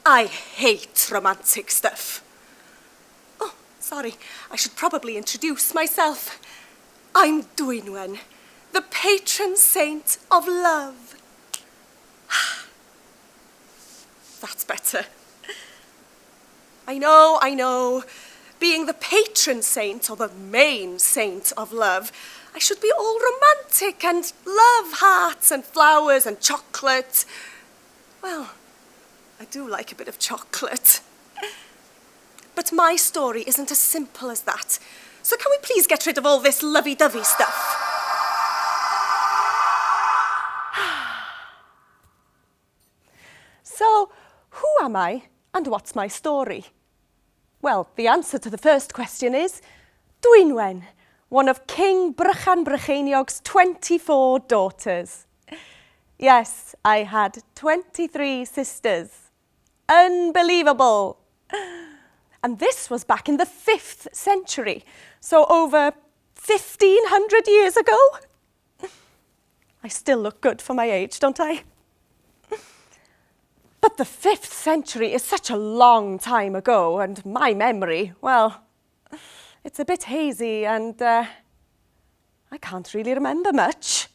I hate romantic stuff. Oh, sorry, I should probably introduce myself. I'm Dwynwen, the patron saint of love. That's better. I know. Being the patron saint or the main saint of love, I should be all romantic and love hearts and flowers and chocolate. Well, I do like a bit of chocolate. But my story isn't as simple as that. So can we please get rid of all this lovey-dovey stuff? So, who am I and what's my story? Well, the answer to the first question is Dwynwen, one of King Brychan Brycheiniog's 24 daughters. Yes, I had 23 sisters. Unbelievable! And this was back in the 5th century, so over 1,500 years ago. I still look good for my age, don't I? But the 5th century is such a long time ago, and my memory, well, it's a bit hazy and I can't really remember much.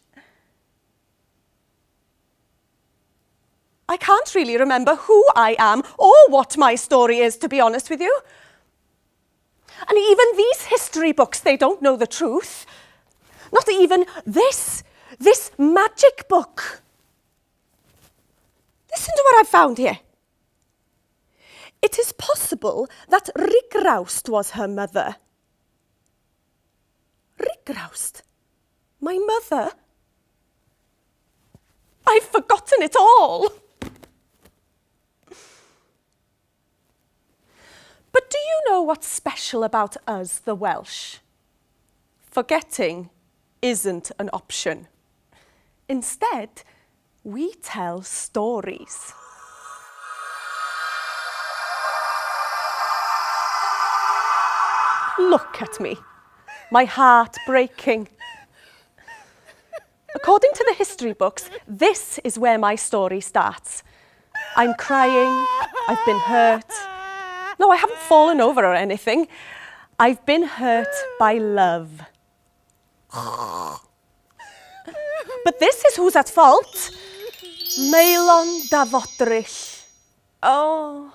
I can't really remember who I am or what my story is, to be honest with you. And even these history books, they don't know the truth. Not even this magic book. Listen to what I've found here. It is possible that Rigraust was her mother. Rigraust? My mother? I've forgotten it all. But do you know what's special about us, the Welsh? Forgetting isn't an option. Instead, we tell stories. Look at me, my heart breaking. According to the history books, this is where my story starts. I'm crying, I've been hurt. No, I haven't fallen over or anything. I've been hurt by love. But this is who's at fault. Maelon Davotrysh. Oh,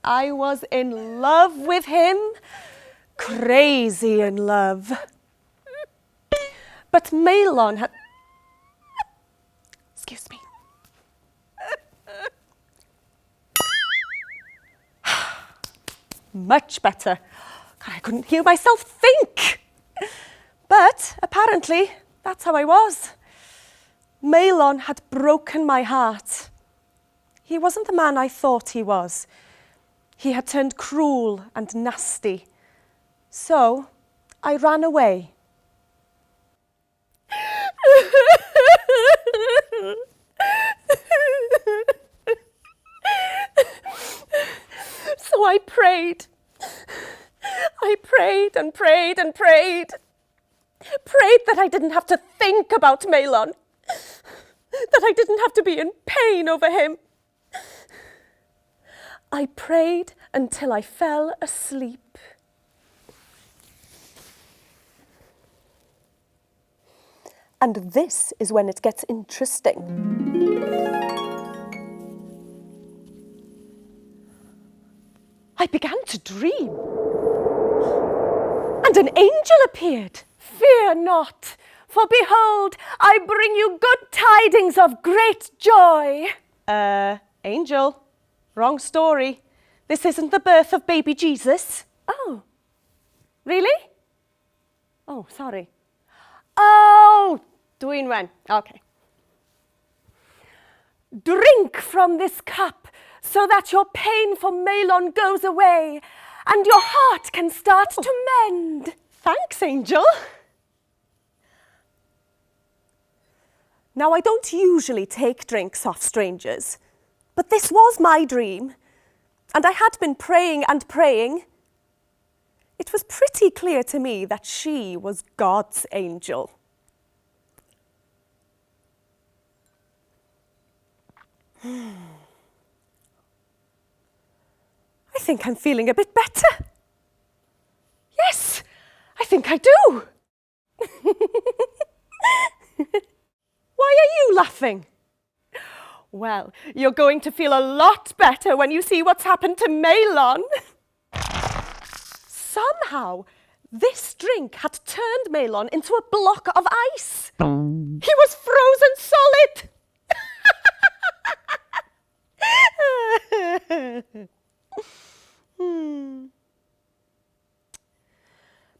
I was in love with him. Crazy in love. But Maelon had... Excuse me. Much better. God, I couldn't hear myself think. But apparently, that's how I was. Maelon had broken my heart. He wasn't the man I thought he was. He had turned cruel and nasty. So, I ran away. So I prayed. I prayed and prayed and prayed. Prayed that I didn't have to think about Maelon. That I didn't have to be in pain over him. I prayed until I fell asleep. And this is when it gets interesting. I began to dream. And an angel appeared. Fear not, for behold, I bring you good tidings of great joy. Angel, wrong story. This isn't the birth of baby Jesus. Oh, really? Oh, sorry. Oh, Dwynwen. Okay. Drink from this cup so that your pain for Maelon goes away and your heart can start to mend. Thanks, Angel. Now, I don't usually take drinks off strangers, but this was my dream, and I had been praying and praying. It was pretty clear to me that she was God's angel. think I'm feeling a bit better. Yes, I think I do. Why are you laughing? Well, you're going to feel a lot better when you see what's happened to Maelon. Somehow, this drink had turned Maelon into a block of ice. He was frozen solid.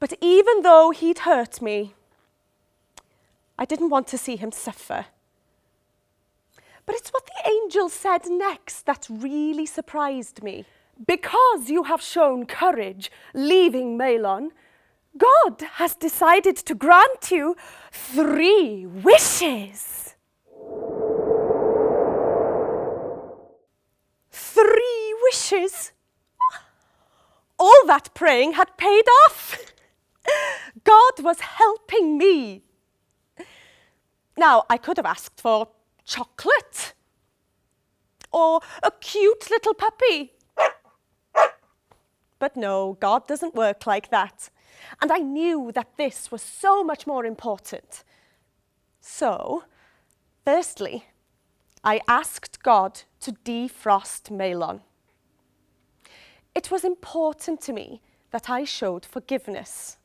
But even though he'd hurt me, I didn't want to see him suffer. But it's what the angel said next that really surprised me. Because you have shown courage leaving Maelon, God has decided to grant you 3 wishes. 3 wishes? All that praying had paid off. God was helping me. Now, I could have asked for chocolate or a cute little puppy. But no, God doesn't work like that. And I knew that this was so much more important. So, firstly, I asked God to defrost Maelon. It was important to me that I showed forgiveness.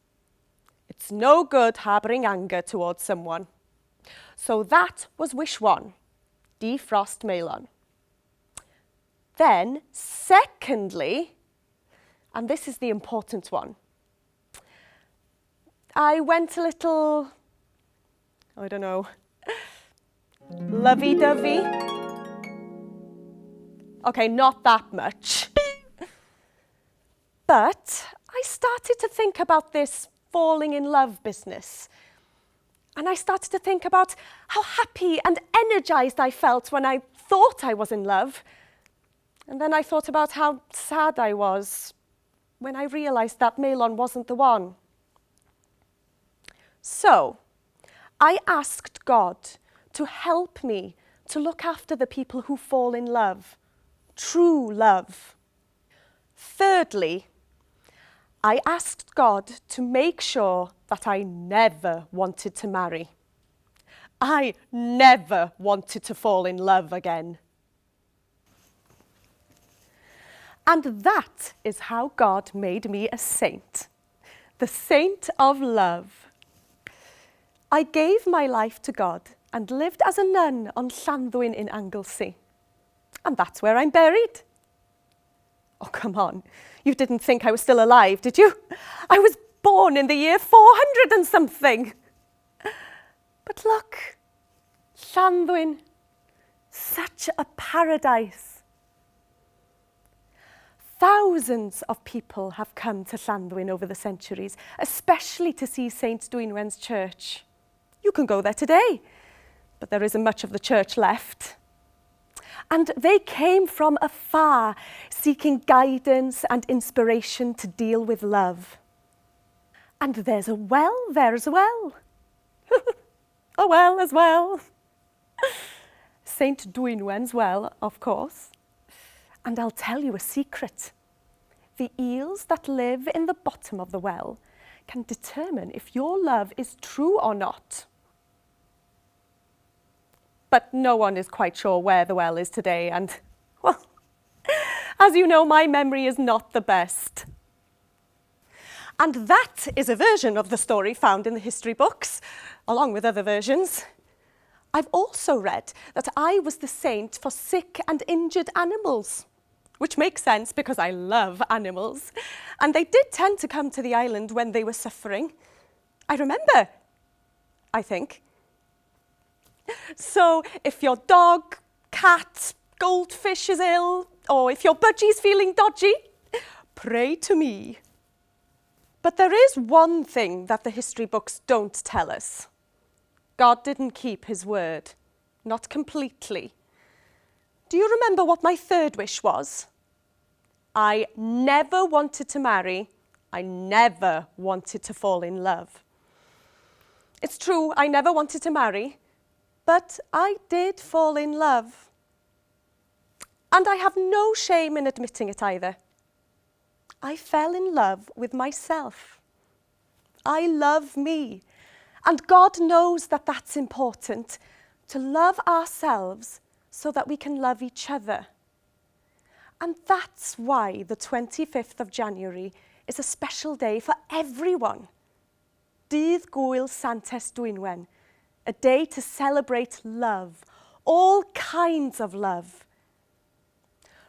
It's no good harbouring anger towards someone. So that was wish 1, defrost Maelon. Then, secondly, and this is the important one, I went a little, I don't know, lovey-dovey. Okay, not that much. But I started to think about this falling in love business. And I started to think about how happy and energized I felt when I thought I was in love. And then I thought about how sad I was when I realized that Maelon wasn't the one. So, I asked God to help me to look after the people who fall in love, true love. Thirdly, I asked God to make sure that I never wanted to marry. I never wanted to fall in love again. And that is how God made me a saint, the saint of love. I gave my life to God and lived as a nun on Llanddwyn in Anglesey. And that's where I'm buried. Oh, come on. You didn't think I was still alive, did you? I was born in the year 400 and something. But look, Llanddwyn, such a paradise. Thousands of people have come to Llanddwyn over the centuries, especially to see St. Dwynwen's church. You can go there today, but there isn't much of the church left. And they came from afar, seeking guidance and inspiration to deal with love. And there's a well there as well. A well as well. St. Dwynwen's well, of course. And I'll tell you a secret. The eels that live in the bottom of the well can determine if your love is true or not. But no one is quite sure where the well is today, and, well, as you know, my memory is not the best. And that is a version of the story found in the history books, along with other versions. I've also read that I was the saint for sick and injured animals, which makes sense because I love animals. And they did tend to come to the island when they were suffering. I remember, I think. So if your dog, cat, goldfish is ill, or if your budgie's feeling dodgy, pray to me. But there is one thing that the history books don't tell us. God didn't keep his word, not completely. Do you remember what my third wish was? I never wanted to marry. I never wanted to fall in love. It's true, I never wanted to marry, but I did fall in love. And I have no shame in admitting it either. I fell in love with myself. I love me. And God knows that that's important, to love ourselves so that we can love each other. And that's why the 25th of January is a special day for everyone. Dydd Gŵyl Santes Dwynwen, a day to celebrate love, all kinds of love.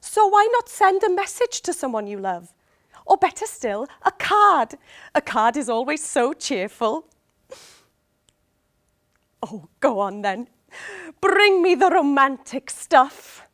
So why not send a message to someone you love? Or better still, a card. A card is always so cheerful. Oh, go on then. Bring me the romantic stuff.